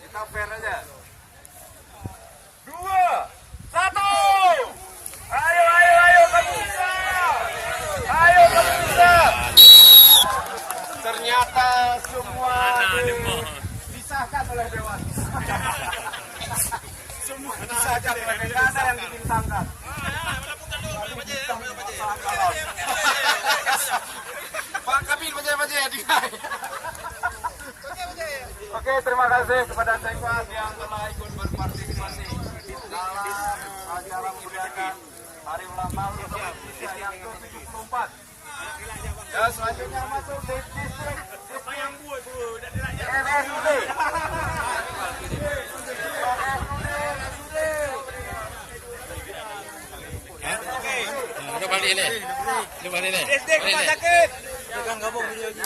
Kita fair aja. 2, 1. Ayo kamu bisa. Ayo kamu bisa. Ternyata semua disahkan oleh Dewan. Semua disahkan oleh Dewan. Tidak ada yang dibintangkan. Pak Kabil baca-baca dinai. Oke, terima kasih kepada Sekwan yang telah ikut berpartisipasi dalam acara merayakan Hari Ulang Tahun Indonesia yang ke-74. Ya, selanjutnya masuk di distrik RSUD. Coba balik ini. Distrik Rumah Sakit. Jangan gabung video ini.